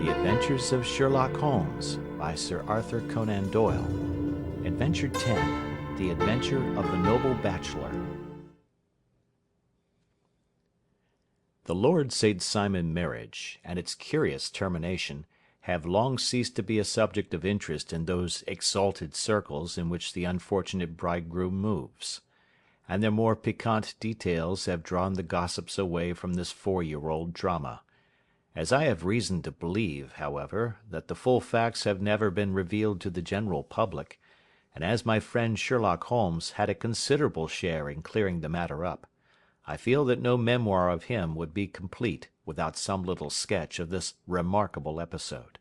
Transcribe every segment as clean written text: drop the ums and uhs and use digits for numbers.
The Adventures of Sherlock Holmes by Sir Arthur Conan Doyle. Adventure 10. The Adventure of the Noble Bachelor. The Lord St. Simon marriage, and its curious termination, have long ceased to be a subject of interest in those exalted circles in which the unfortunate bridegroom moves, and their more piquant details have drawn the gossips away from this 4-year-old drama. As I have reason to believe, however, that the full facts have never been revealed to the general public, and as my friend Sherlock Holmes had a considerable share in clearing the matter up, I feel that no memoir of him would be complete without some little sketch of this remarkable episode.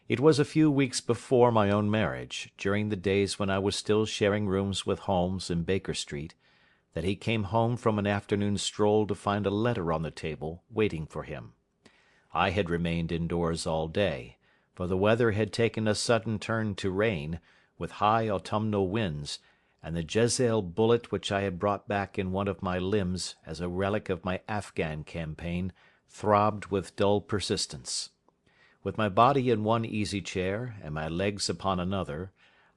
It was a few weeks before my own marriage, during the days when I was still sharing rooms with Holmes in Baker Street, that he came home from an afternoon stroll to find a letter on the table waiting for him. I had remained indoors all day, for the weather had taken a sudden turn to rain, with high autumnal winds, and the Jezeel bullet which I had brought back in one of my limbs as a relic of my Afghan campaign throbbed with dull persistence. With my body in one easy chair and my legs upon another,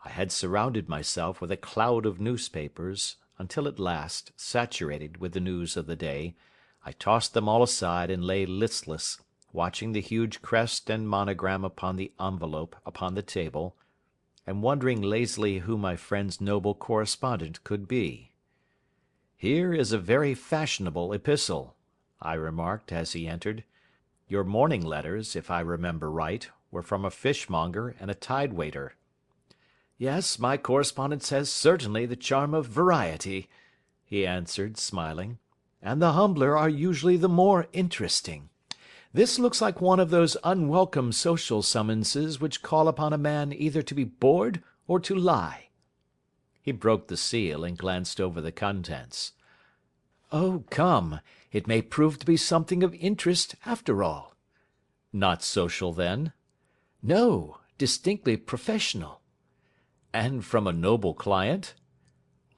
I had surrounded myself with a cloud of newspapers, until at last, saturated with the news of the day, I tossed them all aside and lay listless, watching the huge crest and monogram upon the envelope upon the table, and wondering lazily who my friend's noble correspondent could be. "Here is a very fashionable epistle," I remarked as he entered. "Your morning letters, if I remember right, were from a fishmonger and a tide-waiter." "Yes, my correspondence has certainly the charm of variety," he answered, smiling, "and the humbler are usually the more interesting. This looks like one of those unwelcome social summonses which call upon a man either to be bored or to lie." He broke the seal and glanced over the contents. "Oh, come, it may prove to be something of interest after all." "Not social, then?" "No, distinctly professional." "And from a noble client?"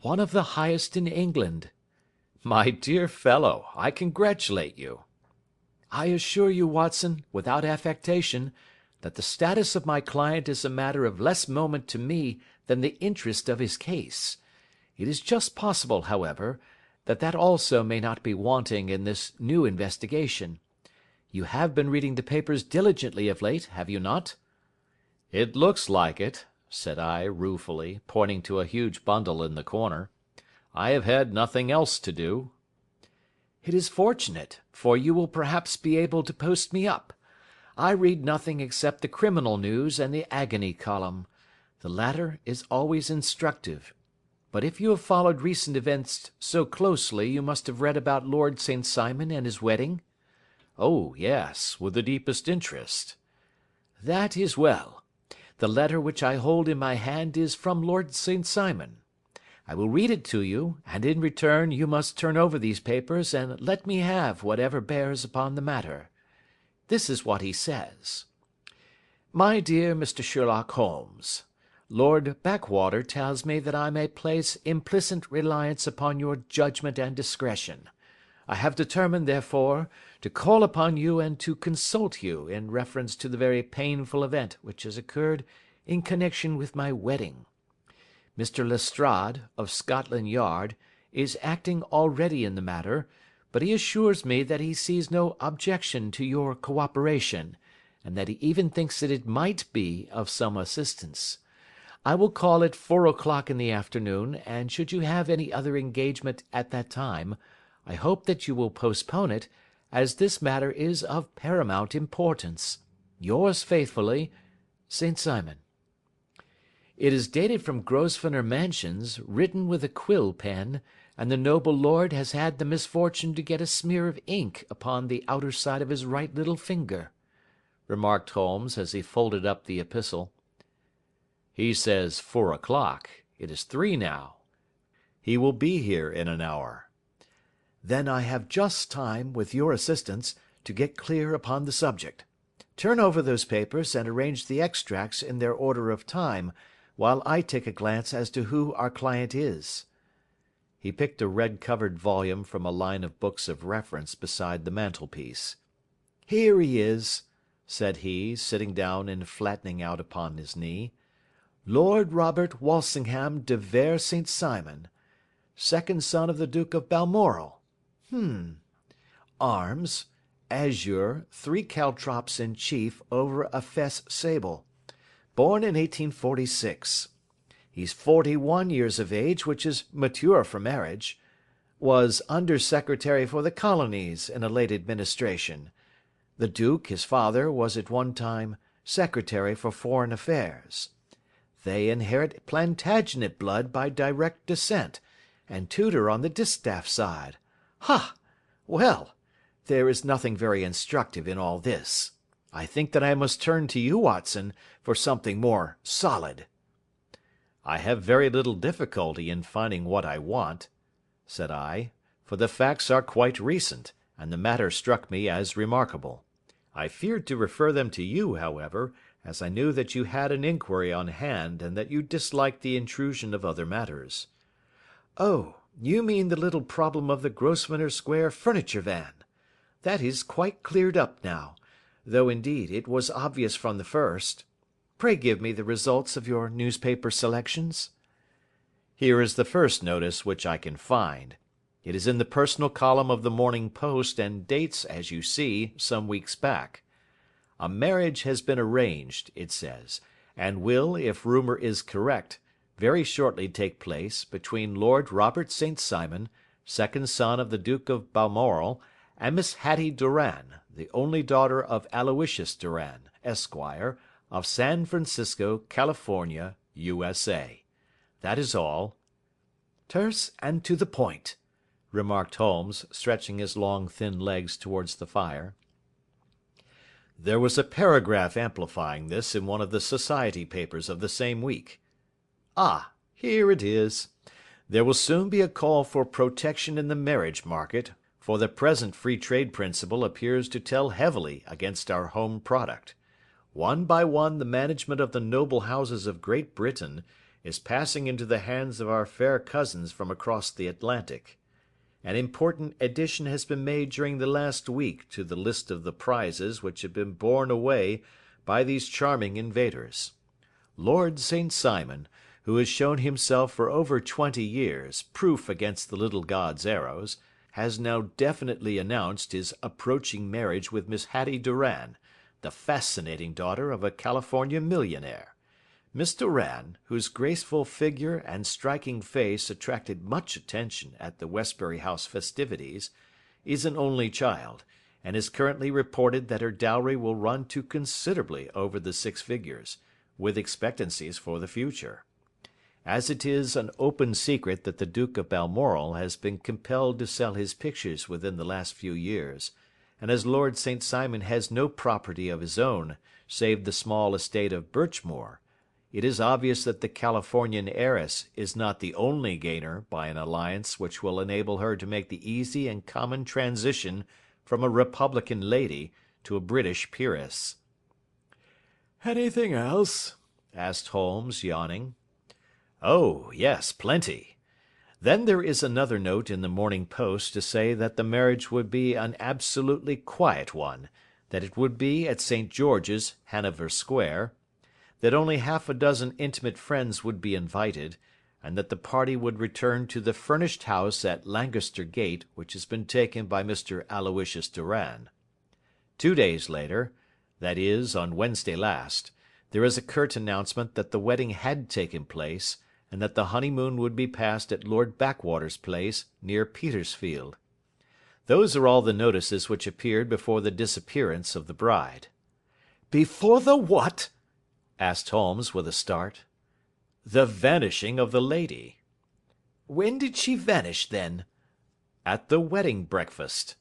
"One of the highest in England." "My dear fellow, I congratulate you." "I assure you, Watson, without affectation, that the status of my client is a matter of less moment to me than the interest of his case. It is just possible, however, that also may not be wanting in this new investigation. You have been reading the papers diligently of late, have you not?" "It looks like it," said I, ruefully, pointing to a huge bundle in the corner. "I have had nothing else to do." "It is fortunate, for you will perhaps be able to post me up. I read nothing except the criminal news and the agony column. The latter is always instructive. But if you have followed recent events so closely, you must have read about Lord St. Simon and his wedding?" "Oh, yes, with the deepest interest." "That is well. The letter which I hold in my hand is from Lord St. Simon. I will read it to you, and in return you must turn over these papers and let me have whatever bears upon the matter. This is what he says: "My dear Mr. Sherlock Holmes, Lord Backwater tells me that I may place implicit reliance upon your judgment and discretion. I have determined, therefore, to call upon you and to consult you in reference to the very painful event which has occurred in connection with my wedding. Mr. Lestrade, of Scotland Yard, is acting already in the matter, but he assures me that he sees no objection to your cooperation, and that he even thinks that it might be of some assistance. I will call at 4 o'clock in the afternoon, and should you have any other engagement at that time, I hope that you will postpone it, as this matter is of paramount importance. Yours faithfully, St. Simon." It is dated from Grosvenor Mansions, written with a quill pen, and the noble lord has had the misfortune to get a smear of ink upon the outer side of his right little finger," remarked Holmes as he folded up the epistle. "He says 4 o'clock. It is 3 now. He will be here in an hour." "Then I have just time, with your assistance, to get clear upon the subject. Turn over those papers and arrange the extracts in their order of time, while I take a glance as to who our client is." He picked a red-covered volume from a line of books of reference beside the mantelpiece. "Here he is," said he, sitting down and flattening out upon his knee. "Lord Robert Walsingham de Vere St. Simon, second son of the Duke of Balmoral. Arms, azure, 3 caltrops in chief over a fess sable. Born in 1846. He's 41 years of age, which is mature for marriage. Was Under Secretary for the Colonies in a late administration. The Duke, his father, was at one time Secretary for Foreign Affairs. They inherit Plantagenet blood by direct descent, and Tudor on the distaff side. Ha! Well, there is nothing very instructive in all this. I think that I must turn to you, Watson, for something more solid." "I have very little difficulty in finding what I want," said I, "for the facts are quite recent, and the matter struck me as remarkable. I feared to refer them to you, however, as I knew that you had an inquiry on hand, and that you disliked the intrusion of other matters." "Oh, you mean the little problem of the Grosvenor Square furniture van. That is quite cleared up now, though indeed it was obvious from the first. Pray give me the results of your newspaper selections." "Here is the first notice which I can find. It is in the personal column of the Morning Post, and dates, as you see, some weeks back. A marriage has been arranged, it says, and will, if rumour is correct, very shortly take place, between Lord Robert St. Simon, second son of the Duke of Balmoral, and Miss Hattie Doran, the only daughter of Aloysius Doran, Esquire, of San Francisco, California, USA. That is all." "Terse and to the point," remarked Holmes, stretching his long thin legs towards the fire. "There was a paragraph amplifying this in one of the society papers of the same week. Ah, here it is. There will soon be a call for protection in the marriage market, for the present free trade principle appears to tell heavily against our home product. One by one the management of the noble houses of Great Britain is passing into the hands of our fair cousins from across the Atlantic. An important addition has been made during the last week to the list of the prizes which have been borne away by these charming invaders. Lord St. Simon, who has shown himself for over 20 years proof against the little god's arrows, has now definitely announced his approaching marriage with Miss Hattie Doran, the fascinating daughter of a California millionaire. Miss Doran, whose graceful figure and striking face attracted much attention at the Westbury House festivities, is an only child, and is currently reported that her dowry will run to considerably over the 6 figures, with expectancies for the future. As it is an open secret that the Duke of Balmoral has been compelled to sell his pictures within the last few years, and as Lord St. Simon has no property of his own save the small estate of Birchmoor, it is obvious that the Californian heiress is not the only gainer by an alliance which will enable her to make the easy and common transition from a Republican lady to a British peeress. "Anything else?" asked Holmes, yawning. "Oh, yes, plenty. Then there is another note in the Morning Post to say that the marriage would be an absolutely quiet one, that it would be at St. George's, Hanover Square, that only half a dozen intimate friends would be invited, and that the party would return to the furnished house at Lancaster Gate which has been taken by Mr. Aloysius Doran. 2 days later, that is, on Wednesday last, there is a curt announcement that the wedding had taken place, and that the honeymoon would be passed at Lord Backwater's place, near Petersfield. Those are all the notices which appeared before the disappearance of the bride." "Before the what?" asked Holmes with a start. "The vanishing of the lady." "When did she vanish, then?" "At the wedding breakfast."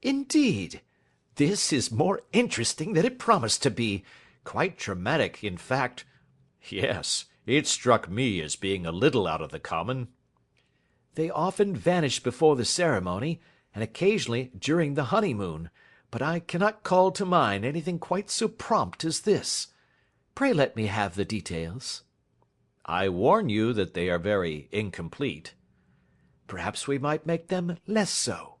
"Indeed! This is more interesting than it promised to be. Quite dramatic, in fact." "Yes, it struck me as being a little out of the common." "They often vanish before the ceremony, and occasionally during the honeymoon, but I cannot call to mind anything quite so prompt as this. Pray let me have the details." "I warn you that they are very incomplete." "Perhaps we might make them less so."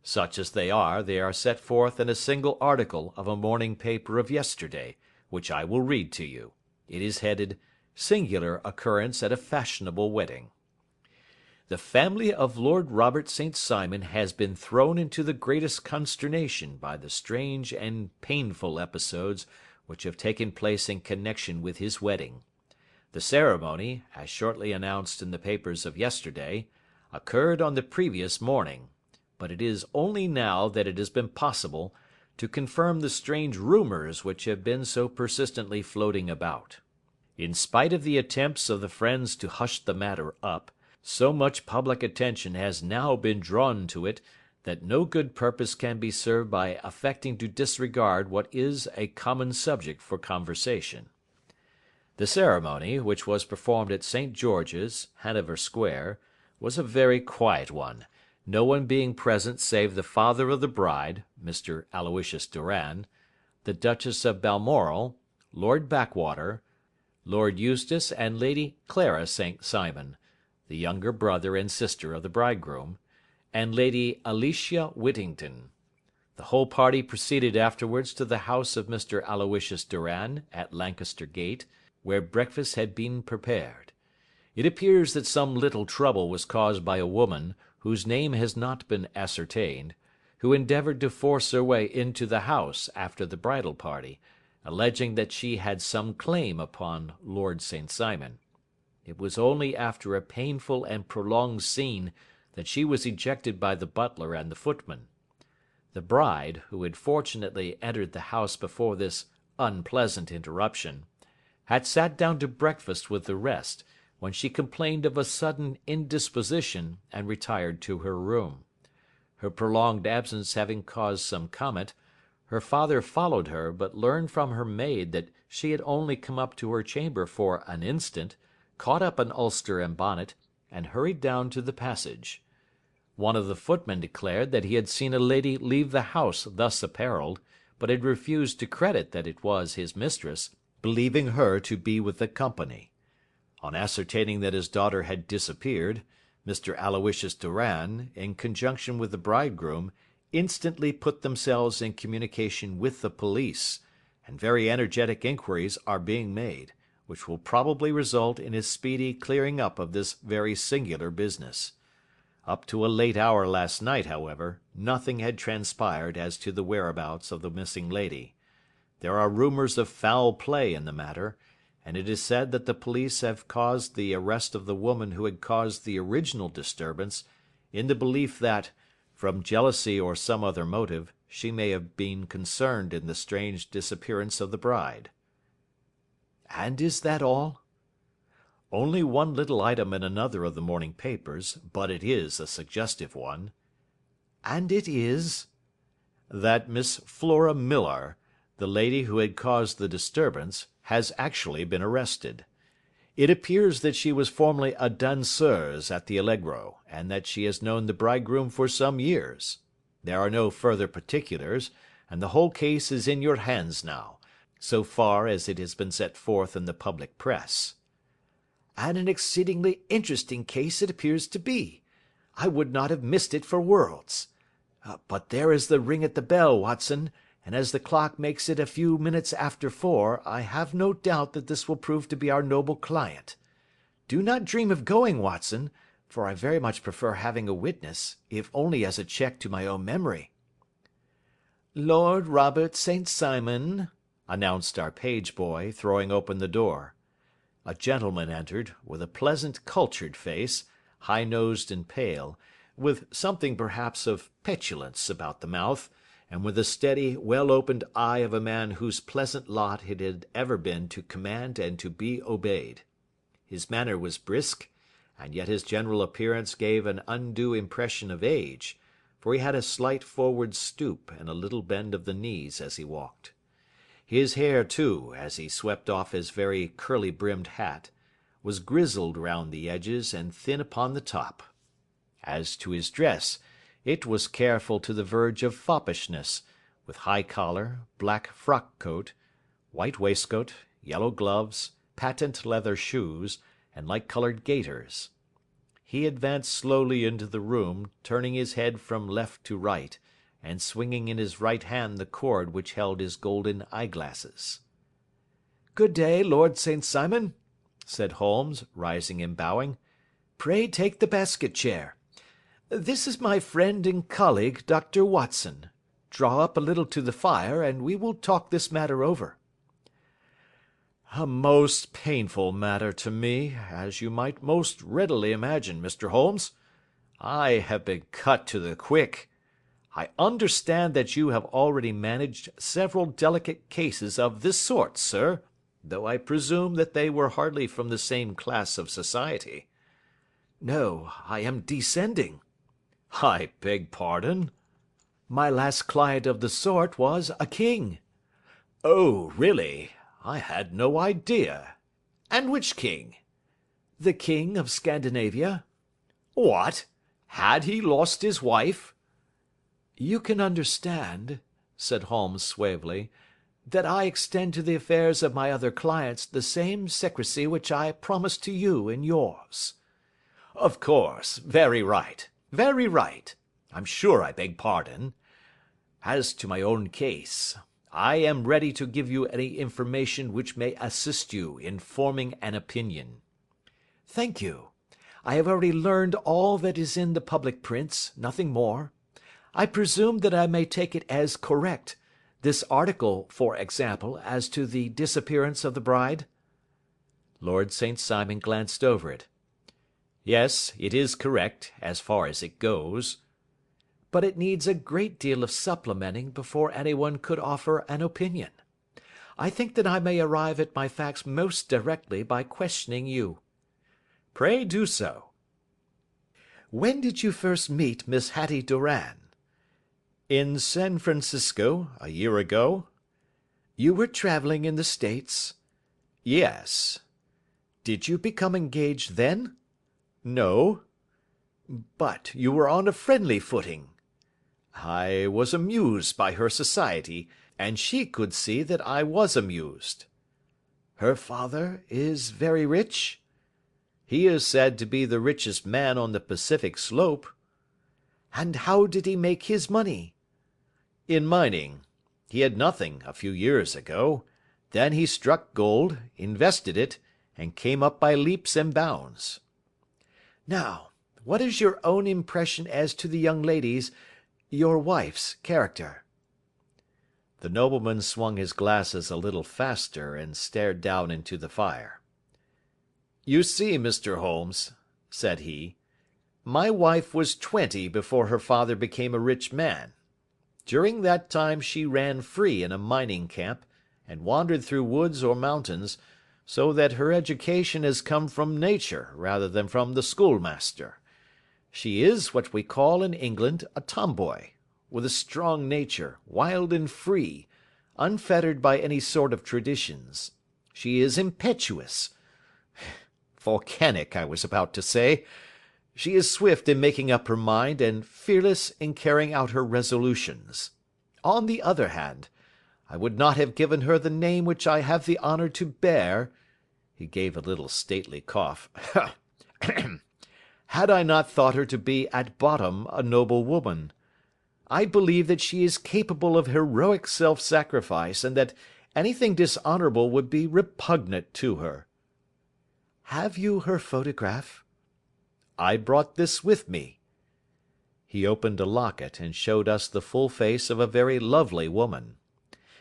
Such as they are set forth in a single article of a morning paper of yesterday, which I will read to you. It is headed, "Singular Occurrence at a Fashionable Wedding." The family of Lord Robert St. Simon has been thrown into the greatest consternation by the strange and painful episodes which have taken place in connection with his wedding. The ceremony, as shortly announced in the papers of yesterday, occurred on the previous morning, but it is only now that it has been possible to confirm the strange rumours which have been so persistently floating about. In spite of the attempts of the friends to hush the matter up, so much public attention has now been drawn to it that no good purpose can be served by affecting to disregard what is a common subject for conversation. The ceremony, which was performed at St. George's, Hanover Square, was a very quiet one, no one being present save the father of the bride, Mr. Aloysius Doran, the Duchess of Balmoral, Lord Backwater, Lord Eustace and Lady Clara St. Simon, the younger brother and sister of the bridegroom, and Lady Alicia Whittington. The whole party proceeded afterwards to the house of Mr. Aloysius Doran, at Lancaster Gate, where breakfast had been prepared. It appears that some little trouble was caused by a woman, whose name has not been ascertained, who endeavoured to force her way into the house after the bridal party, alleging that she had some claim upon Lord St. Simon. It was only after a painful and prolonged scene that she was ejected by the butler and the footman. The bride, who had fortunately entered the house before this unpleasant interruption, had sat down to breakfast with the rest, when she complained of a sudden indisposition and retired to her room. Her prolonged absence having caused some comment, her father followed her, but learned from her maid that she had only come up to her chamber for an instant, caught up an ulster and bonnet, and hurried down to the passage. One of the footmen declared that he had seen a lady leave the house thus apparelled, but had refused to credit that it was his mistress, believing her to be with the company. On ascertaining that his daughter had disappeared, Mr. Aloysius Doran, in conjunction with the bridegroom, instantly put themselves in communication with the police, and very energetic inquiries are being made, which will probably result in a speedy clearing up of this very singular business. Up to a late hour last night, however, nothing had transpired as to the whereabouts of the missing lady. There are rumours of foul play in the matter, and it is said that the police have caused the arrest of the woman who had caused the original disturbance, in the belief that, from jealousy or some other motive, she may have been concerned in the strange disappearance of the bride. And is that all? Only one little item in another of the morning papers, but it is a suggestive one. And it is? That Miss Flora Millar, the lady who had caused the disturbance, has actually been arrested. It appears that she was formerly a danseuse at the Allegro, and that she has known the bridegroom for some years. There are no further particulars, and the whole case is in your hands now, so far as it has been set forth in the public press. And an exceedingly interesting case it appears to be. I would not have missed it for worlds. But there is the ring at the bell, Watson, and as the clock makes it a few minutes after 4, I have no doubt that this will prove to be our noble client. Do not dream of going, Watson, for I very much prefer having a witness, if only as a check to my own memory. Lord Robert St. Simon, announced our page boy, throwing open the door. A gentleman entered, with a pleasant, cultured face, high-nosed and pale, with something perhaps of petulance about the mouth, and with the steady, well-opened eye of a man whose pleasant lot it had ever been to command and to be obeyed. His manner was brisk, and yet his general appearance gave an undue impression of age, for he had a slight forward stoop and a little bend of the knees as he walked. His hair, too, as he swept off his very curly-brimmed hat, was grizzled round the edges and thin upon the top. As to his dress, it was careful to the verge of foppishness, with high collar, black frock-coat, white waistcoat, yellow gloves, patent leather shoes, and light-coloured gaiters. he advanced slowly into the room, turning his head from left to right, and swinging in his right hand the cord which held his golden eyeglasses. "Good day, Lord St. Simon," said Holmes, rising and bowing. "Pray take the basket chair. This is my friend and colleague, Dr. Watson. Draw up a little to the fire, and we will talk this matter over." "A most painful matter to me, as you might most readily imagine, Mr. Holmes. I have been cut to the quick. I understand that you have already managed several delicate cases of this sort, sir, though I presume that they were hardly from the same class of society." "No, I am descending." "I beg pardon?" "My last client of the sort was a king." "Oh, really? I had no idea. And which king?" "The king of Scandinavia." "What? Had he lost his wife?" "You can understand," said Holmes suavely, "that I extend to the affairs of my other clients the same secrecy which I promise to you in yours." "Of course. Very right. Very right. I'm sure I beg pardon. As to my own case, I am ready to give you any information which may assist you in forming an opinion." "Thank you. I have already learned all that is in the public prints, nothing more. I presume that I may take it as correct, this article, for example, as to the disappearance of the bride?" Lord St. Simon glanced over it. "Yes, it is correct, as far as it goes." "But it needs a great deal of supplementing before anyone could offer an opinion. I think that I may arrive at my facts most directly by questioning you." "Pray do so." "When did you first meet Miss Hattie Doran?" "In San Francisco, a year ago." "You were travelling in the States?" "Yes." "Did you become engaged then?" "No." "But you were on a friendly footing?" "I was amused by her society, and she could see that I was amused." "Her father is very rich?" "He is said to be the richest man on the Pacific slope." "And how did he make his money?" "In mining. He had nothing a few years ago. Then he struck gold, invested it, and came up by leaps and bounds." "Now, what is your own impression as to the young lady's, your wife's, character?" The nobleman swung his glasses a little faster and stared down into the fire. "You see, Mr. Holmes," said he, "my wife was 20 before her father became a rich man. During that time she ran free in a mining camp, and wandered through woods or mountains, so that her education has come from nature rather than from the schoolmaster. She is what we call in England a tomboy, with a strong nature, wild and free, unfettered by any sort of traditions. She is impetuous, volcanic, I was about to say. She is swift in making up her mind, and fearless in carrying out her resolutions. On the other hand, I would not have given her the name which I have the honour to bear," he gave a little stately cough, "had I not thought her to be at bottom a noble woman. I believe that she is capable of heroic self-sacrifice, and that anything dishonourable would be repugnant to her." "Have you her photograph?" "I brought this with me." He opened a locket, and showed us the full face of a very lovely woman.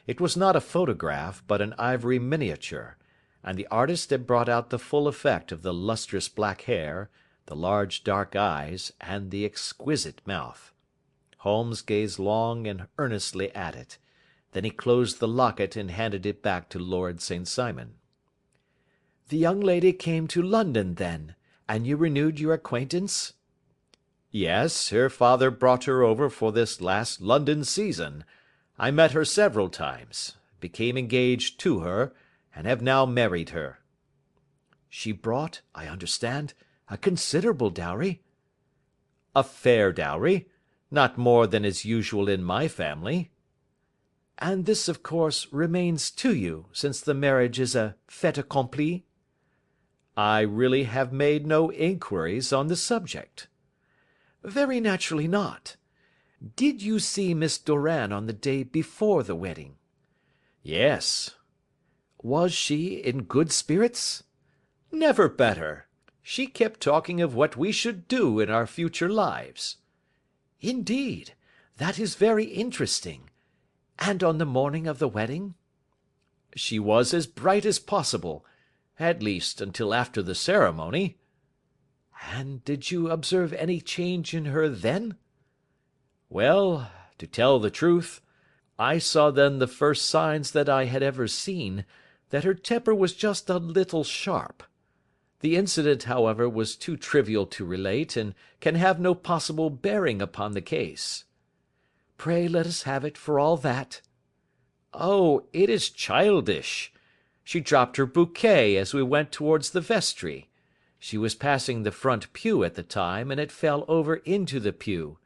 It was not a photograph, but an ivory miniature, and the artist had brought out the full effect of the lustrous black hair, the large dark eyes, and the exquisite mouth. Holmes gazed long and earnestly at it. Then he closed the locket and handed it back to Lord St. Simon. "The young lady came to London, then, and you renewed your acquaintance?" "Yes, her father brought her over for this last London season. I met her several times, became engaged to her, and have now married her." "She brought, I understand, a considerable dowry?" "A fair dowry. Not more than is usual in my family." "And this, of course, remains to you, since the marriage is a fait accompli?" I really have made no inquiries on the subject." "Very naturally not. Did you see Miss Doran on the day before the wedding?" "Yes." "Was she in good spirits?" "Never better. She kept talking of what we should do in our future lives." "Indeed, that is very interesting. And on the morning of the wedding?" "She was as bright as possible, at least until after the ceremony." "And did you observe any change in her then?" "Well, to tell the truth, I saw then the first signs that I had ever seen, that her temper was just a little sharp. The incident, however, was too trivial to relate, and can have no possible bearing upon the case." "Pray let us have it for all that." "Oh, it is childish. She dropped her bouquet as we went towards the vestry. She was passing the front pew at the time, and it fell over into the pew.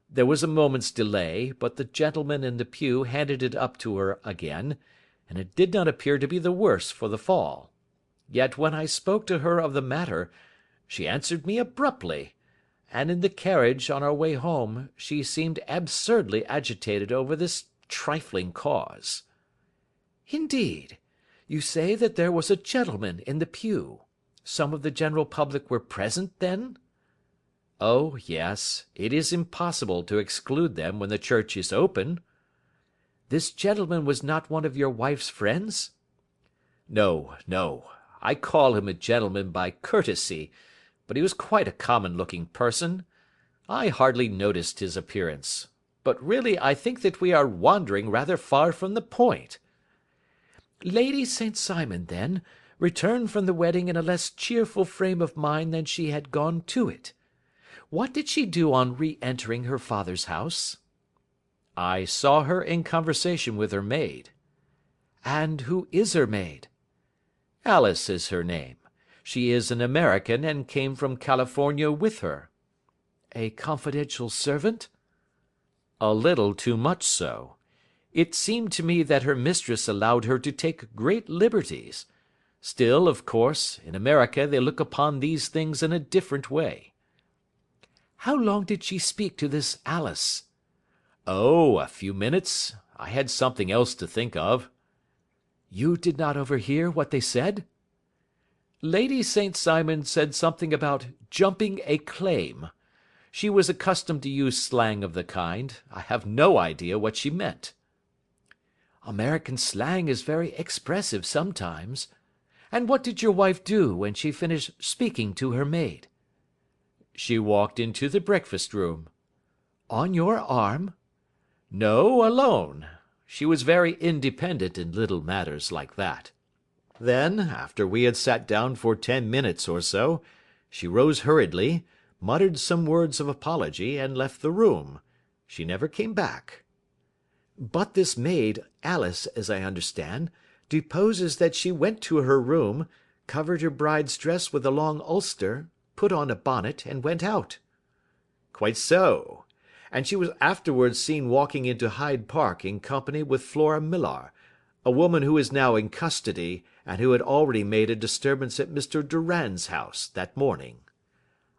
There was a moment's delay, but the gentleman in the pew handed it up to her again, and it did not appear to be the worse for the fall. Yet when I spoke to her of the matter, she answered me abruptly, and in the carriage on our way home she seemed absurdly agitated over this trifling cause." "Indeed! You say that there was a gentleman in the pew. Some of the general public were present, then?" "Oh, yes, it is impossible to exclude them when the church is open." "This gentleman was not one of your wife's friends?" "No, no. I call him a gentleman by courtesy, but he was quite a common-looking person. I hardly noticed his appearance. But really I think that we are wandering rather far from the point." "Lady St. Simon, then, returned from the wedding in a less cheerful frame of mind than she had gone to it. What did she do on re-entering her father's house?" "I saw her in conversation with her maid." "And who is her maid?" "Alice is her name. She is an American and came from California with her." "A confidential servant?" "A little too much so. It seemed to me that her mistress allowed her to take great liberties. Still, of course, in America they look upon these things in a different way." "How long did she speak to this Alice?" "Oh, a few minutes. I had something else to think of." "You did not overhear what they said?" "Lady St. Simon said something about jumping a claim. She was accustomed to use slang of the kind. I have no idea what she meant." "American slang is very expressive sometimes. And what did your wife do when she finished speaking to her maid?" "She walked into the breakfast room." "On your arm?" "No, alone. She was very independent in little matters like that. Then, after we had sat down for 10 minutes or so, she rose hurriedly, muttered some words of apology, and left the room. She never came back." "But this maid, Alice, as I understand, deposes that she went to her room, covered her bride's dress with a long ulster, put on a bonnet, and went out." "Quite so. And she was afterwards seen walking into Hyde Park in company with Flora Millar, a woman who is now in custody, and who had already made a disturbance at Mr. Durand's house that morning."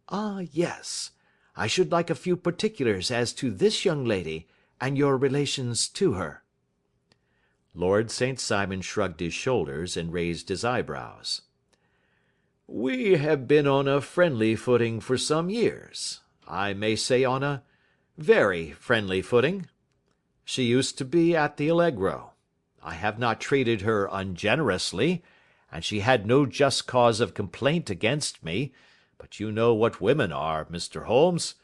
"Ah, yes. I should like a few particulars as to this young lady, and your relations to her." Lord St. Simon shrugged his shoulders and raised his eyebrows. "We have been on a friendly footing for some years. I may say on a very friendly footing. She used to be at the Allegro. I have not treated her ungenerously, and she had no just cause of complaint against me, but you know what women are, Mr. Holmes.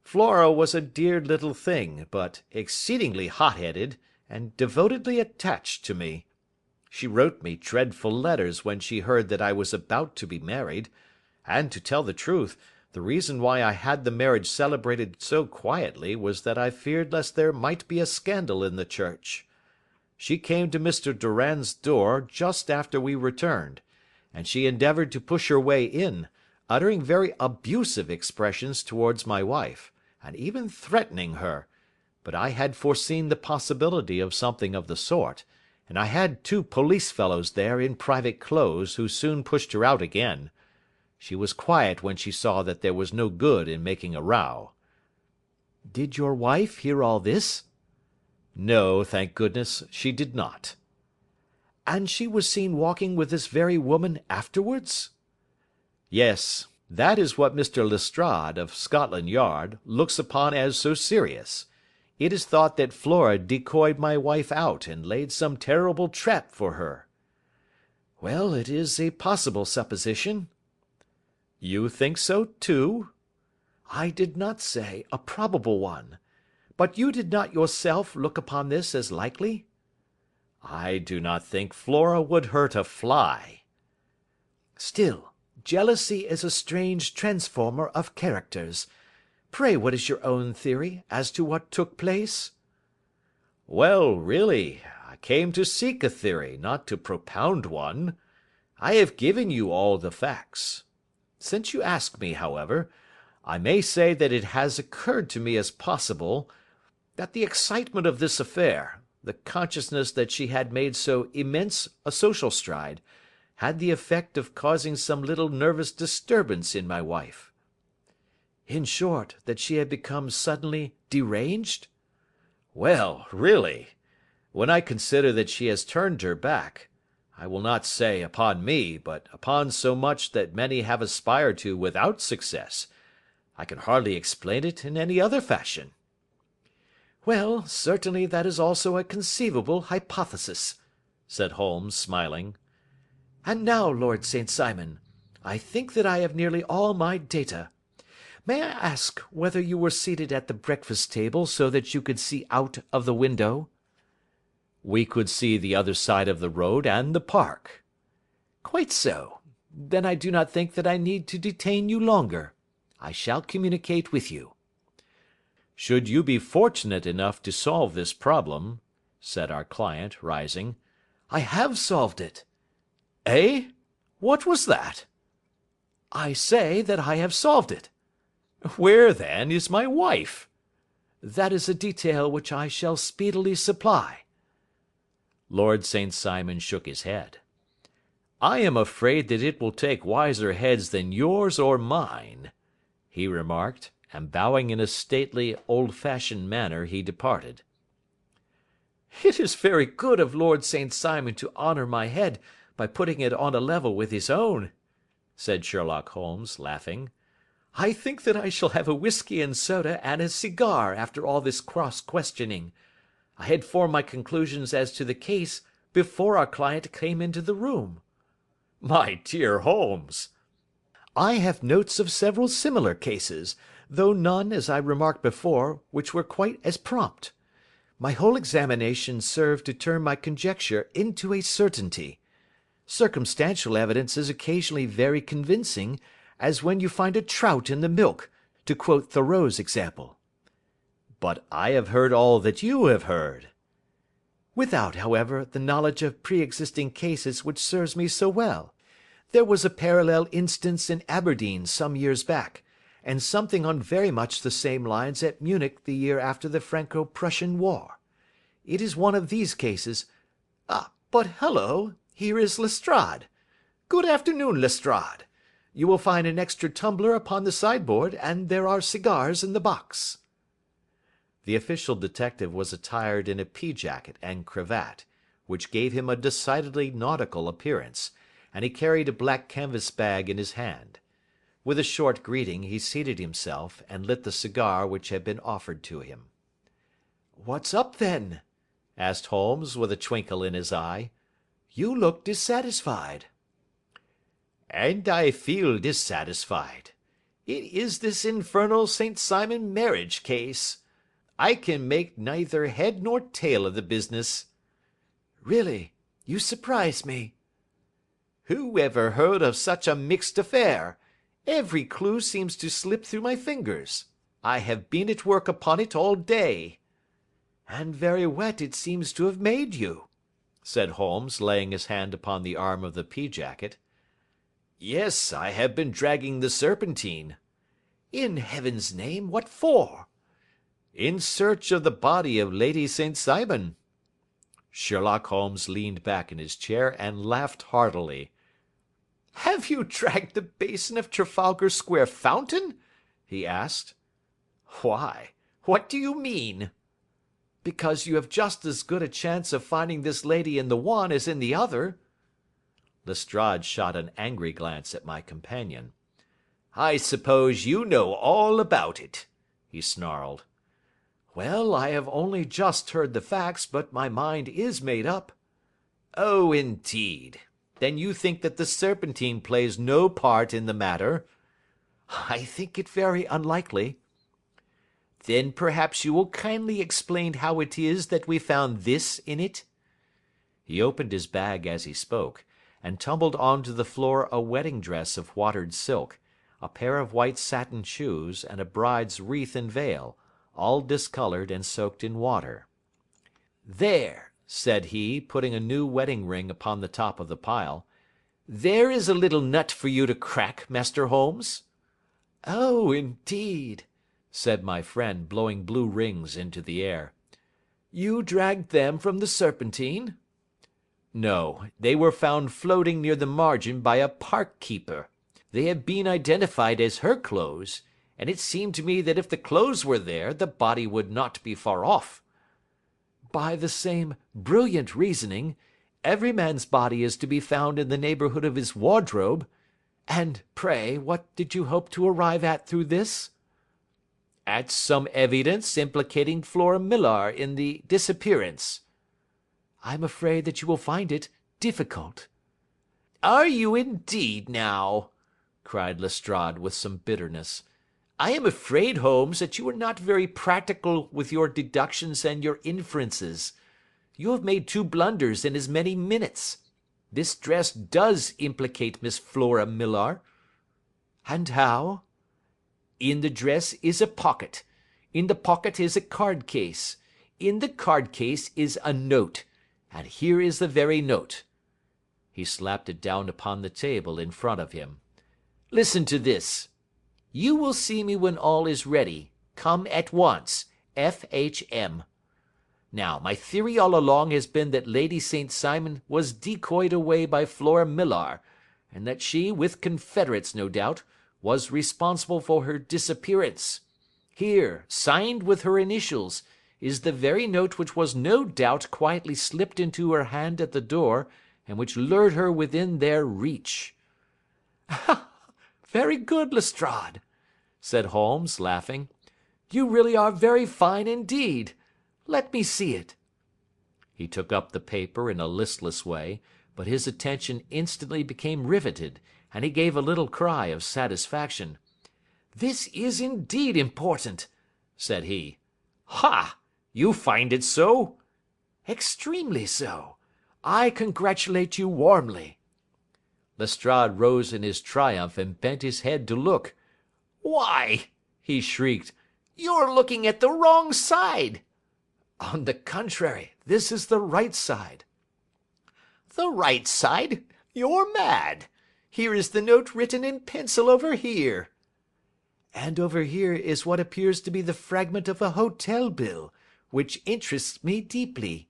Flora was a dear little thing, but exceedingly hot-headed, and devotedly attached to me. She wrote me dreadful letters when she heard that I was about to be married, and, to tell the truth, the reason why I had the marriage celebrated so quietly was that I feared lest there might be a scandal in the church. She came to Mr. Durand's door just after we returned, and she endeavoured to push her way in, uttering very abusive expressions towards my wife, and even threatening her, but I had foreseen the possibility of something of the sort, and I had 2 police fellows there in private clothes who soon pushed her out again. She was quiet when she saw that there was no good in making a row. Did your wife hear all this? No, thank goodness, she did not. And she was seen walking with this very woman afterwards? Yes, that is what Mr. Lestrade, of Scotland Yard, looks upon as so serious. It is thought that Flora decoyed my wife out and laid some terrible trap for her. Well, it is a possible supposition. You think so, too? I did not say a probable one. But you did not yourself look upon this as likely? I do not think Flora would hurt a fly. Still, jealousy is a strange transformer of characters. Pray, what is your own theory as to what took place? Well, really, I came to seek a theory, not to propound one. I have given you all the facts. Since you ask me, however, I may say that it has occurred to me as possible that the excitement of this affair, the consciousness that she had made so immense a social stride, had the effect of causing some little nervous disturbance in my wife. In short, that she had become suddenly deranged? Well, really, when I consider that she has turned her back, I will not say upon me, but upon so much that many have aspired to without success, I can hardly explain it in any other fashion. Well, certainly that is also a conceivable hypothesis, said Holmes, smiling. And now, Lord St. Simon, I think that I have nearly all my data. May I ask whether you were seated at the breakfast table so that you could see out of the window? We could see the other side of the road and the park. Quite so. Then I do not think that I need to detain you longer. I shall communicate with you. Should you be fortunate enough to solve this problem, said our client, rising, I have solved it. Eh? What was that? I say that I have solved it. Where, then, is my wife? That is a detail which I shall speedily supply. Lord St. Simon shook his head. I am afraid that it will take wiser heads than yours or mine, he remarked, and bowing in a stately, old-fashioned manner, he departed. It is very good of Lord St. Simon to honour my head by putting it on a level with his own, said Sherlock Holmes, laughing. I think that I shall have a whisky and soda and a cigar after all this cross-questioning. I had formed my conclusions as to the case before our client came into the room. My dear Holmes! I have notes of several similar cases, though none, as I remarked before, which were quite as prompt. My whole examination served to turn my conjecture into a certainty. Circumstantial evidence is occasionally very convincing, as when you find a trout in the milk, to quote Thoreau's example. But I have heard all that you have heard. Without, however, the knowledge of pre-existing cases which serves me so well. There was a parallel instance in Aberdeen some years back, and something on very much the same lines at Munich the year after the Franco-Prussian War. It is one of these cases. But hello, here is Lestrade. Good afternoon, Lestrade. You will find an extra tumbler upon the sideboard, and there are cigars in the box. The official detective was attired in a pea-jacket and cravat, which gave him a decidedly nautical appearance, and he carried a black canvas bag in his hand. With a short greeting, he seated himself and lit the cigar which had been offered to him. "What's up, then?" asked Holmes, with a twinkle in his eye. "You look dissatisfied." "And I feel dissatisfied. It is this infernal St. Simon marriage case. I can make neither head nor tail of the business." "Really, you surprise me." "Who ever heard of such a mixed affair? Every clue seems to slip through my fingers. I have been at work upon it all day." "And very wet it seems to have made you," said Holmes, laying his hand upon the arm of the pea-jacket. "Yes, I have been dragging the Serpentine." "In heaven's name, what for?" "In search of the body of Lady St. Simon." Sherlock Holmes leaned back in his chair and laughed heartily. "Have you dragged the basin of Trafalgar Square fountain?" he asked. "Why? What do you mean?" "Because you have just as good a chance of finding this lady in the one as in the other." Lestrade shot an angry glance at my companion. "I suppose you know all about it," he snarled. "Well, I have only just heard the facts, but my mind is made up." "Oh, indeed. Then you think that the Serpentine plays no part in the matter?" "I think it very unlikely." "Then perhaps you will kindly explain how it is that we found this in it?" He opened his bag as he spoke, and tumbled on to the floor a wedding dress of watered silk, a pair of white satin shoes, and a bride's wreath and veil, all discoloured and soaked in water. "There," said he, putting a new wedding ring upon the top of the pile, "there is a little nut for you to crack, Master Holmes." "Oh, indeed!" said my friend, blowing blue rings into the air. "You dragged them from the Serpentine?" "No, they were found floating near the margin by a park keeper. They have been identified as her clothes, and it seemed to me that if the clothes were there, the body would not be far off." "By the same brilliant reasoning, every man's body is to be found in the neighbourhood of his wardrobe. And, pray, what did you hope to arrive at through this?" "At some evidence implicating Flora Millar in the disappearance." "I'm afraid that you will find it difficult." "Are you indeed, now?" cried Lestrade with some bitterness. "I am afraid, Holmes, that you are not very practical with your deductions and your inferences. You have made 2 blunders in as many minutes. This dress does implicate Miss Flora Millar." "And how?" "In the dress is a pocket. In the pocket is a card case. In the card case is a note. And here is the very note." He slapped it down upon the table in front of him. "Listen to this. 'You will see me when all is ready. Come at once. F.H.M.' Now, my theory all along has been that Lady St. Simon was decoyed away by Flora Millar, and that she, with confederates no doubt, was responsible for her disappearance. Here, signed with her initials, is the very note which was no doubt quietly slipped into her hand at the door, and which lured her within their reach." "Very good, Lestrade," said Holmes, laughing. "You really are very fine indeed. Let me see it." He took up the paper in a listless way, but his attention instantly became riveted, and he gave a little cry of satisfaction. "This is indeed important," said he. "Ha! You find it so?" "Extremely so. I congratulate you warmly." Lestrade rose in his triumph and bent his head to look. "Why," he shrieked, "you're looking at the wrong side." "On the contrary, this is the right side." "The right side? You're mad. Here is the note written in pencil over here." "And over here is what appears to be the fragment of a hotel bill, which interests me deeply."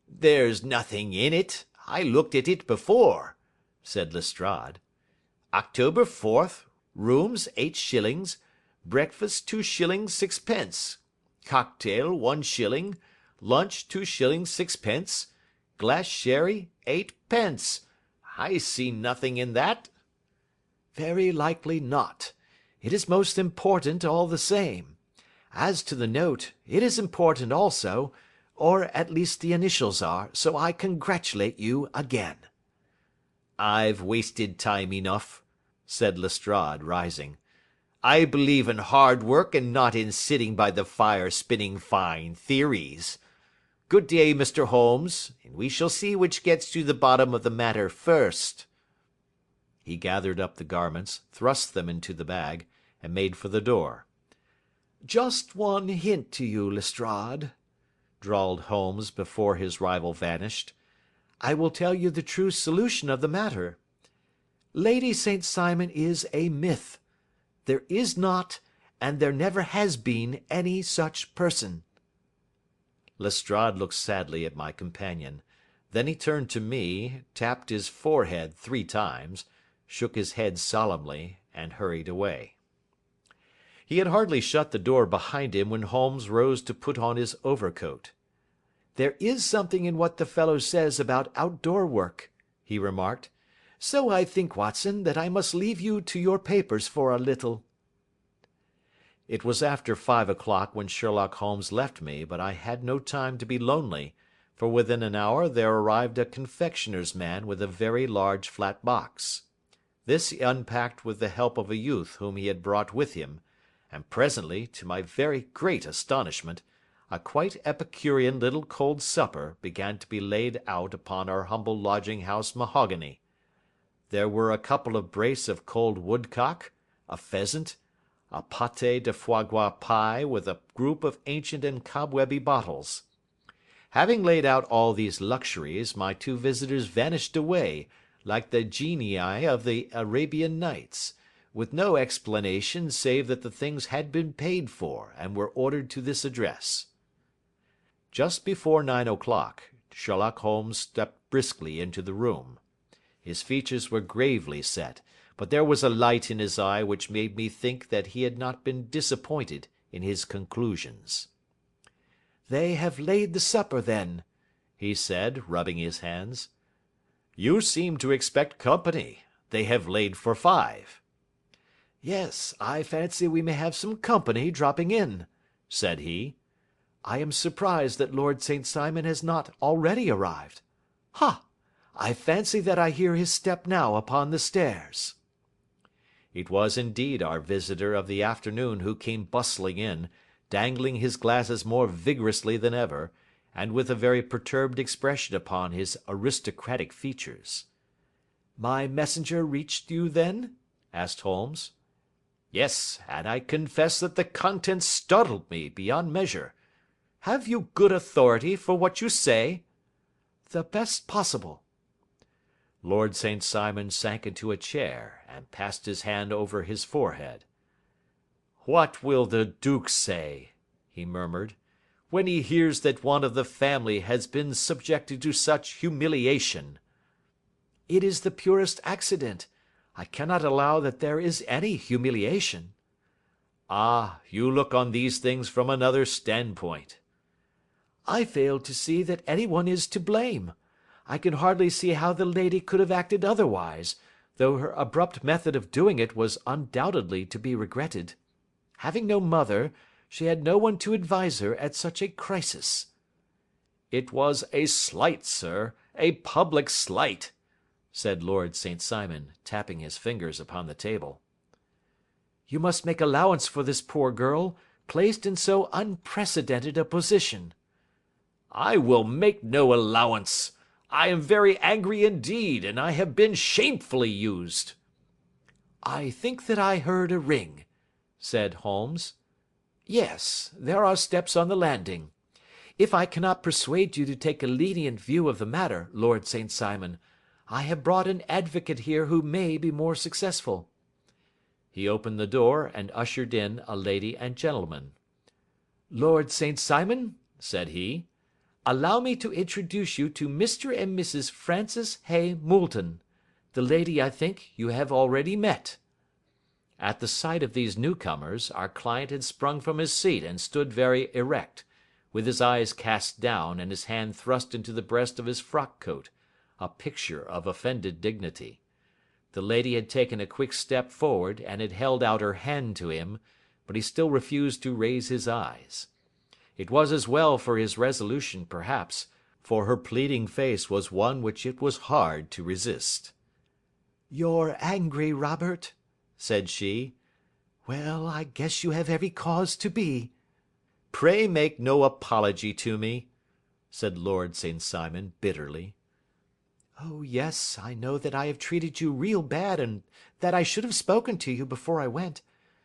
"There's nothing in it. I looked at it before," said Lestrade. "October 4th, rooms 8 shillings, breakfast 2 shillings 6 pence, cocktail 1 shilling, lunch 2 shillings 6 pence, glass sherry 8 pence. I see nothing in that." "Very likely not. It is most important all the same. As to the note, it is important also, or at least the initials are, so I congratulate you again." "I've wasted time enough," said Lestrade, rising. "I believe in hard work and not in sitting by the fire spinning fine theories. Good day, Mr. Holmes, and we shall see which gets to the bottom of the matter first." He gathered up the garments, thrust them into the bag, and made for the door. "Just one hint to you, Lestrade," drawled Holmes before his rival vanished. "I will tell you the true solution of the matter. Lady St. Simon is a myth. There is not, and there never has been, any such person." Lestrade looked sadly at my companion. Then he turned to me, tapped his forehead 3 times, shook his head solemnly, and hurried away. He had hardly shut the door behind him when Holmes rose to put on his overcoat. "There is something in what the fellow says about outdoor work," he remarked. "So I think, Watson, that I must leave you to your papers for a little." It was after 5 o'clock when Sherlock Holmes left me, but I had no time to be lonely, for within an hour there arrived a confectioner's man with a very large flat box. This he unpacked with the help of a youth whom he had brought with him, and presently, to my very great astonishment, a quite epicurean little cold supper began to be laid out upon our humble lodging-house mahogany. There were a couple of brace of cold woodcock, a pheasant, a pâté de foie gras pie with a group of ancient and cobwebby bottles. Having laid out all these luxuries, my two visitors vanished away, like the genii of the Arabian Nights, with no explanation save that the things had been paid for, and were ordered to this address. Just before 9 o'clock, Sherlock Holmes stepped briskly into the room. His features were gravely set, but there was a light in his eye which made me think that he had not been disappointed in his conclusions. "They have laid the supper, then," he said, rubbing his hands. "You seem to expect company. They have laid for 5. "Yes, I fancy we may have some company dropping in," said he. "I am surprised that Lord St. Simon has not already arrived. Ha! I fancy that I hear his step now upon the stairs." It was indeed our visitor of the afternoon who came bustling in, dangling his glasses more vigorously than ever, and with a very perturbed expression upon his aristocratic features. "My messenger reached you, then?" asked Holmes. "Yes, and I confess that the contents startled me beyond measure. Have you good authority for what you say?" "The best possible." Lord St. Simon sank into a chair and passed his hand over his forehead. "What will the duke say," he murmured, "when he hears that one of the family has been subjected to such humiliation?" "It is the purest accident. I cannot allow that there is any humiliation." "Ah, you look on these things from another standpoint." "I fail to see that anyone is to blame. I can hardly see how the lady could have acted otherwise, though her abrupt method of doing it was undoubtedly to be regretted. Having no mother, she had no one to advise her at such a crisis." "It was a slight, sir, a public slight," said Lord St. Simon, tapping his fingers upon the table. "You must make allowance for this poor girl, placed in so unprecedented a position." "I will make no allowance. I am very angry indeed, and I have been shamefully used." "I think that I heard a ring," said Holmes. "Yes, there are steps on the landing. If I cannot persuade you to take a lenient view of the matter, Lord St. Simon, I have brought an advocate here who may be more successful." He opened the door and ushered in a lady and gentleman. "Lord St. Simon," said he, "allow me to introduce you to Mr. and Mrs. Francis Hay Moulton. The lady, I think, you have already met." At the sight of these newcomers, our client had sprung from his seat and stood very erect, with his eyes cast down and his hand thrust into the breast of his frock coat, a picture of offended dignity. The lady had taken a quick step forward and had held out her hand to him, but he still refused to raise his eyes. It was as well for his resolution, perhaps, for her pleading face was one which it was hard to resist. "You're angry, Robert," said she. "Well, I guess you have every cause to be." "Pray make no apology to me," said Lord St. Simon, bitterly. "Oh, yes, I know that I have treated you real bad and that I should have spoken to you before I went,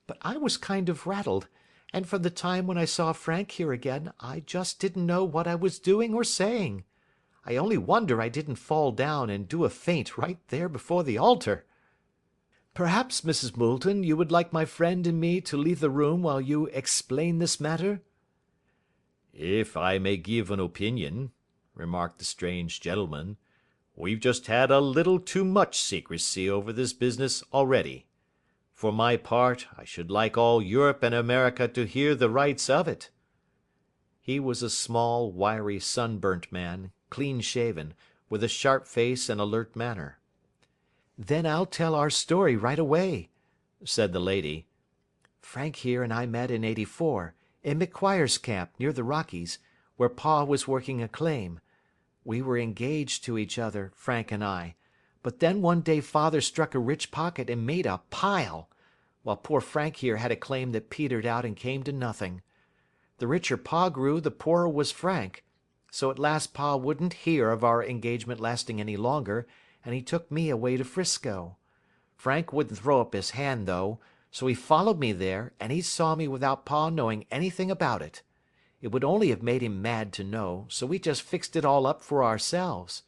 but I was kind of rattled, and from the time when I saw Frank here again, I just didn't know what I was doing or saying. I only wonder I didn't fall down and do a faint right there before the altar. Perhaps, Mrs. Moulton, you would like my friend and me to leave the room while you explain this matter?" "If I may give an opinion," remarked the strange gentleman, We've just had a little too much secrecy over this business already. For my part, I should like all Europe and America to hear the rights of it." He was a small, wiry, sunburnt man, clean shaven, with a sharp face and alert manner. "Then I'll tell our story right away," said the lady. "Frank here and I met in '84, in McQuire's camp, near the Rockies, where Pa was working a claim. We were engaged to each other, Frank and I, but then one day Father struck a rich pocket and made a pile, while poor Frank here had a claim that petered out and came to nothing. The richer Pa grew, the poorer was Frank, so at last Pa wouldn't hear of our engagement lasting any longer, and he took me away to 'Frisco. Frank wouldn't throw up his hand, though, so he followed me there, and he saw me without Pa knowing anything about it. It would only have made him mad to know, so we just fixed it all up for ourselves.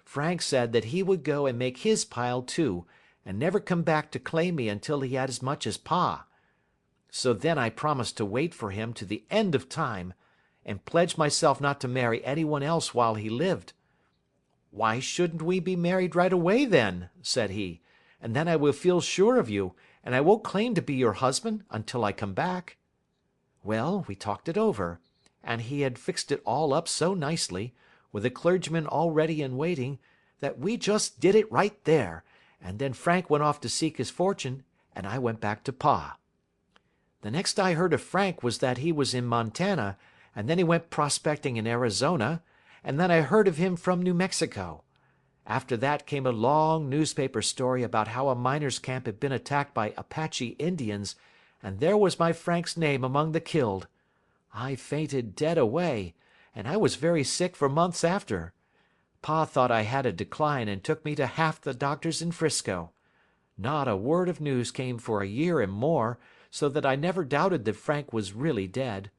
Frank said that he would go and make his pile too, and never come back to claim me until he had as much as Pa. So then I promised to wait for him to the end of time, and pledged myself not to marry anyone else while he lived. 'Why shouldn't we be married right away then?' said he, 'and then I will feel sure of you, and I won't claim to be your husband until I come back.' Well, we talked it over, and he had fixed it all up so nicely, with a clergyman all ready and waiting, that we just did it right there, and then Frank went off to seek his fortune, and I went back to Pa. The next I heard of Frank was that he was in Montana, and then he went prospecting in Arizona, and then I heard of him from New Mexico. After that came a long newspaper story about how a miners' camp had been attacked by Apache Indians, and there was my Frank's name among the killed. I fainted dead away, and I was very sick for months after. Pa thought I had a decline and took me to half the doctors in 'Frisco. Not a word of news came for a year and more, so that I never doubted that Frank was really dead.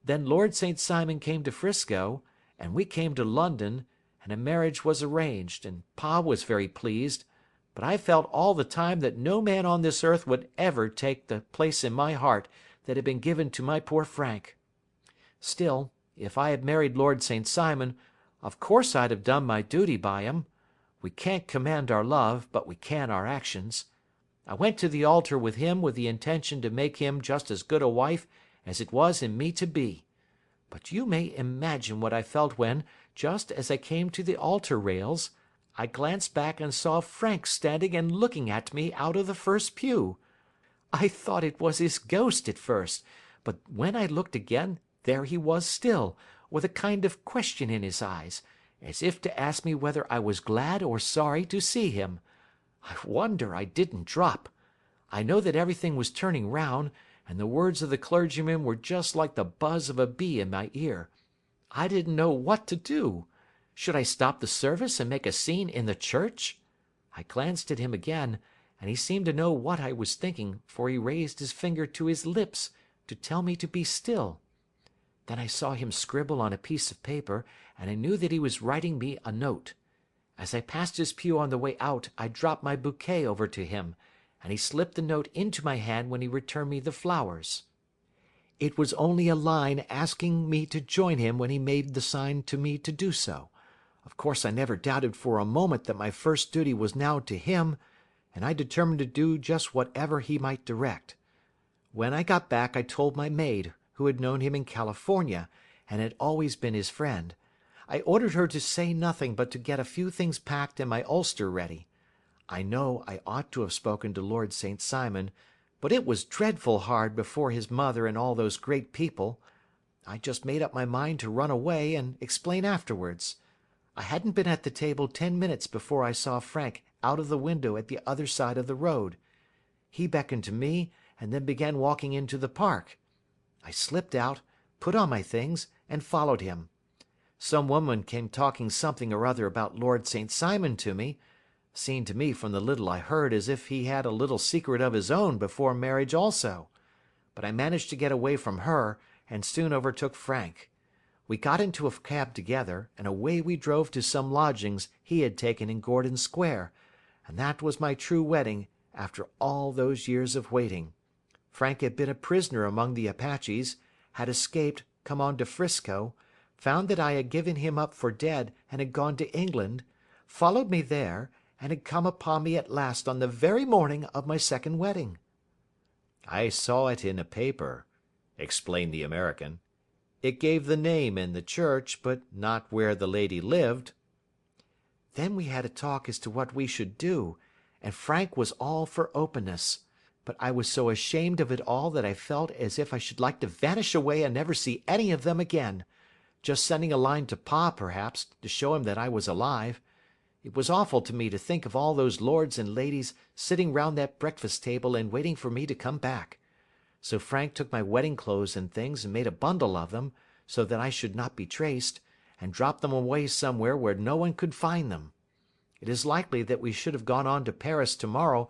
Then Lord St. Simon came to 'Frisco, and we came to London, and a marriage was arranged, and Pa was very pleased, but I felt all the time that no man on this earth would ever take the place in my heart that had been given to my poor Frank. Still, if I had married Lord St. Simon, of course I'd have done my duty by him. We can't command our love, but we can our actions. I went to the altar with him with the intention to make him just as good a wife as it was in me to be. But you may imagine what I felt when, just as I came to the altar rails, I glanced back and saw Frank standing and looking at me out of the first pew. I thought it was his ghost at first, but when I looked again, there he was still, with a kind of question in his eyes, as if to ask me whether I was glad or sorry to see him. I wonder I didn't drop. I know that everything was turning round, and the words of the clergyman were just like the buzz of a bee in my ear. I didn't know what to do. Should I stop the service and make a scene in the church? I glanced at him again, and he seemed to know what I was thinking, for he raised his finger to his lips to tell me to be still. Then I saw him scribble on a piece of paper, and I knew that he was writing me a note. As I passed his pew on the way out, I dropped my bouquet over to him, and he slipped the note into my hand when he returned me the flowers. It was only a line asking me to join him when he made the sign to me to do so. Of course I never doubted for a moment that my first duty was now to him, and I determined to do just whatever he might direct. When I got back I told my maid, who had known him in California, and had always been his friend. I ordered her to say nothing but to get a few things packed and my ulster ready. I know I ought to have spoken to Lord St. Simon, but it was dreadful hard before his mother and all those great people. I just made up my mind to run away and explain afterwards. I hadn't been at the table 10 minutes before I saw Frank out of the window at the other side of the road. He beckoned to me and then began walking into the park. I slipped out, put on my things, and followed him. Some woman came talking something or other about Lord St. Simon to me. Seemed to me from the little I heard as if he had a little secret of his own before marriage also. But I managed to get away from her, and soon overtook Frank. We got into a cab together, and away we drove to some lodgings he had taken in Gordon Square, and that was my true wedding after all those years of waiting. Frank had been a prisoner among the Apaches, had escaped, come on to 'Frisco, found that I had given him up for dead and had gone to England, followed me there, and had come upon me at last on the very morning of my second wedding." "I saw it in a paper," explained the American. "It gave the name in the church, but not where the lady lived." Then we had a talk as to what we should do, and Frank was all for openness. But I was so ashamed of it all that I felt as if I should like to vanish away and never see any of them again. Just sending a line to Pa, perhaps, to show him that I was alive. It was awful to me to think of all those lords and ladies sitting round that breakfast table and waiting for me to come back. So Frank took my wedding clothes and things and made a bundle of them, so that I should not be traced, and dropped them away somewhere where no one could find them. It is likely that we should have gone on to Paris tomorrow,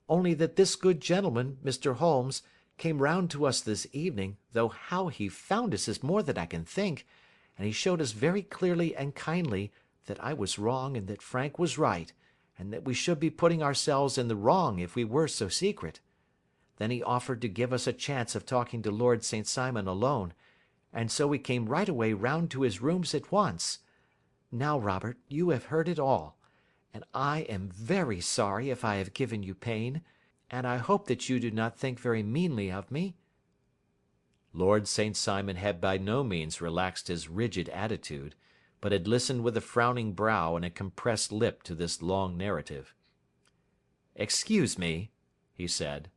only that this good gentleman, Mr. Holmes, came round to us this evening, though how he found us is more than I can think, and he showed us very clearly and kindly that I was wrong and that Frank was right, and that we should be putting ourselves in the wrong if we were so secret. Then he offered to give us a chance of talking to Lord St. Simon alone, and so we came right away round to his rooms at once. Now, Robert, you have heard it all, and I am very sorry if I have given you pain, and I hope that you do not think very meanly of me." Lord St. Simon had by no means relaxed his rigid attitude, but had listened with a frowning brow and a compressed lip to this long narrative. "Excuse me," he said,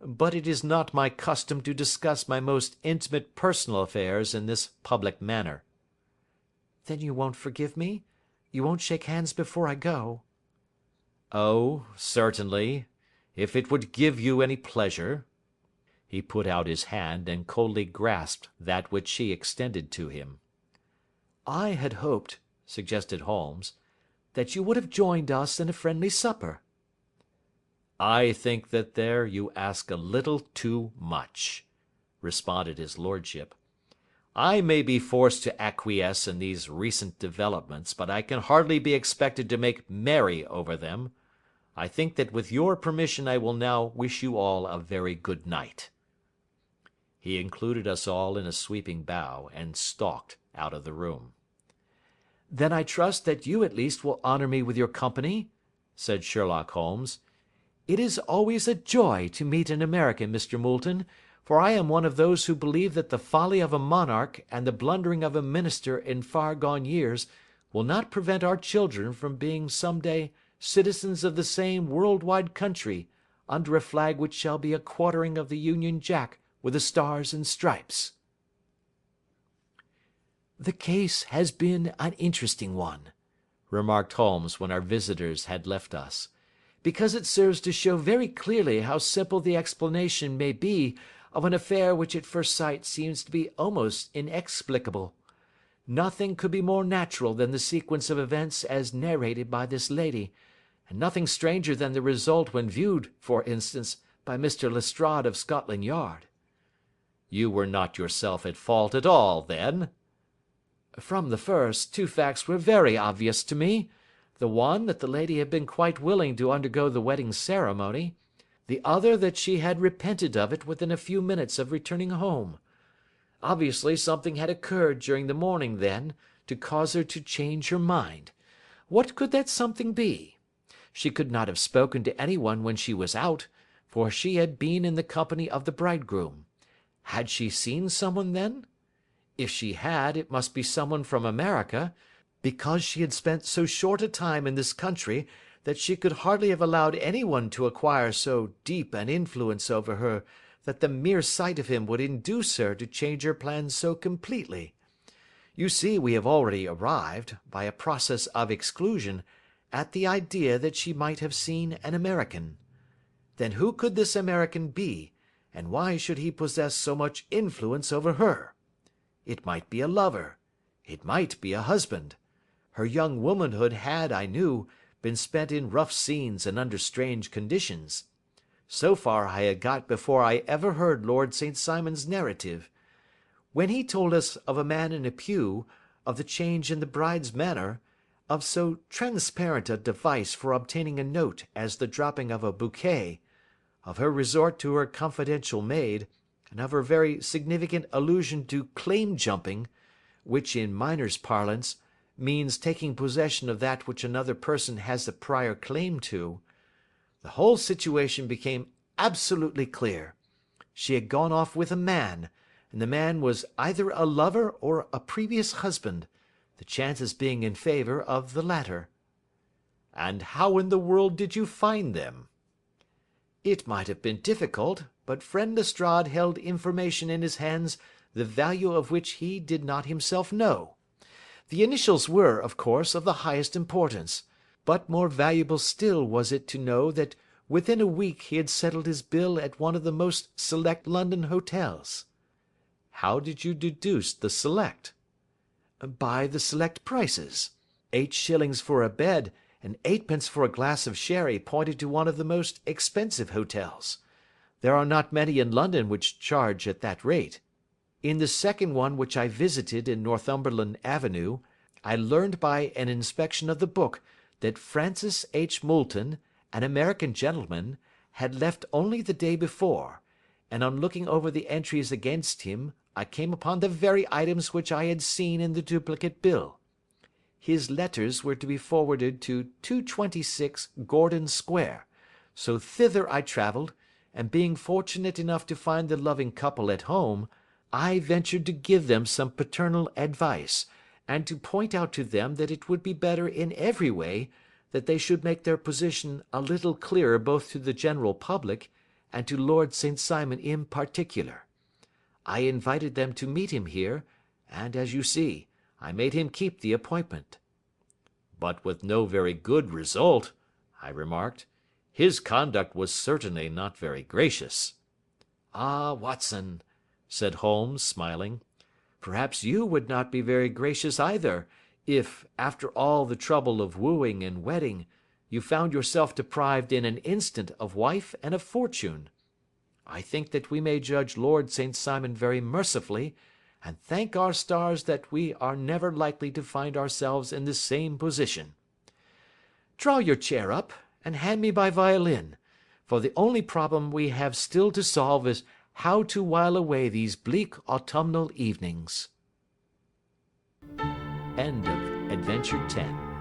"but it is not my custom to discuss my most intimate personal affairs in this public manner." "Then you won't forgive me? You won't shake hands before I go?" "Oh, certainly, if it would give you any pleasure." He put out his hand and coldly grasped that which she extended to him. "I had hoped," suggested Holmes, "that you would have joined us in a friendly supper." "I think that there you ask a little too much," responded his lordship. "I may be forced to acquiesce in these recent developments, but I can hardly be expected to make merry over them. I think that with your permission I will now wish you all a very good night." He included us all in a sweeping bow, and stalked out of the room. "Then I trust that you at least will honour me with your company," said Sherlock Holmes. "It is always a joy to meet an American, Mr. Moulton, for I am one of those who believe that the folly of a monarch and the blundering of a minister in far gone years will not prevent our children from being some day citizens of the same world-wide country under a flag which shall be a quartering of the Union Jack with the stars and stripes." "The case has been an interesting one," remarked Holmes when our visitors had left us, "because it serves to show very clearly how simple the explanation may be of an affair which at first sight seems to be almost inexplicable. Nothing could be more natural than the sequence of events as narrated by this lady, and nothing stranger than the result when viewed, for instance, by Mr. Lestrade of Scotland Yard." "You were not yourself at fault at all, then?" "From the first, two facts were very obvious to me. The one, that the lady had been quite willing to undergo the wedding ceremony. The other, that she had repented of it within a few minutes of returning home. Obviously something had occurred during the morning, then, to cause her to change her mind. What could that something be? She could not have spoken to anyone when she was out, for she had been in the company of the bridegroom. Had she seen someone then? If she had, it must be someone from America, because she had spent so short a time in this country that she could hardly have allowed anyone to acquire so deep an influence over her that the mere sight of him would induce her to change her plans so completely. You see, we have already arrived, by a process of exclusion, at the idea that she might have seen an American. Then who could this American be, and why should he possess so much influence over her? It might be a lover. It might be a husband. Her young womanhood had, I knew, been spent in rough scenes and under strange conditions. So far I had got before I ever heard Lord St. Simon's narrative. When he told us of a man in a pew, of the change in the bride's manner, of so transparent a device for obtaining a note as the dropping of a bouquet, of her resort to her confidential maid, and of her very significant allusion to claim jumping, which in miners' parlance means taking possession of that which another person has a prior claim to. The whole situation became absolutely clear. She had gone off with a man, and the man was either a lover or a previous husband, the chances being in favour of the latter. And how in the world did you find them? It might have been difficult, but friend Lestrade held information in his hands the value of which he did not himself know. The initials were, of course, of the highest importance, but more valuable still was it to know that within a week he had settled his bill at one of the most select London hotels. How did you deduce the select? By the select prices. 8 shillings for a bed and 8 pence for a glass of sherry pointed to one of the most expensive hotels. There are not many in London which charge at that rate. In the second one which I visited in Northumberland Avenue, I learned by an inspection of the book that Francis H. Moulton, an American gentleman, had left only the day before, and on looking over the entries against him, I came upon the very items which I had seen in the duplicate bill. His letters were to be forwarded to 226 Gordon Square, so thither I travelled, and being fortunate enough to find the loving couple at home, I ventured to give them some paternal advice, and to point out to them that it would be better in every way that they should make their position a little clearer both to the general public and to Lord St. Simon in particular. I invited them to meet him here, and, as you see, I made him keep the appointment." "But with no very good result," I remarked. "His conduct was certainly not very gracious." "Ah, Watson," said Holmes, smiling, "perhaps you would not be very gracious either, if, after all the trouble of wooing and wedding, you found yourself deprived in an instant of wife and of fortune. I think that we may judge Lord St. Simon very mercifully, and thank our stars that we are never likely to find ourselves in the same position. Draw your chair up, and hand me my violin, for the only problem we have still to solve is how to while away these bleak autumnal evenings." End of Adventure 10.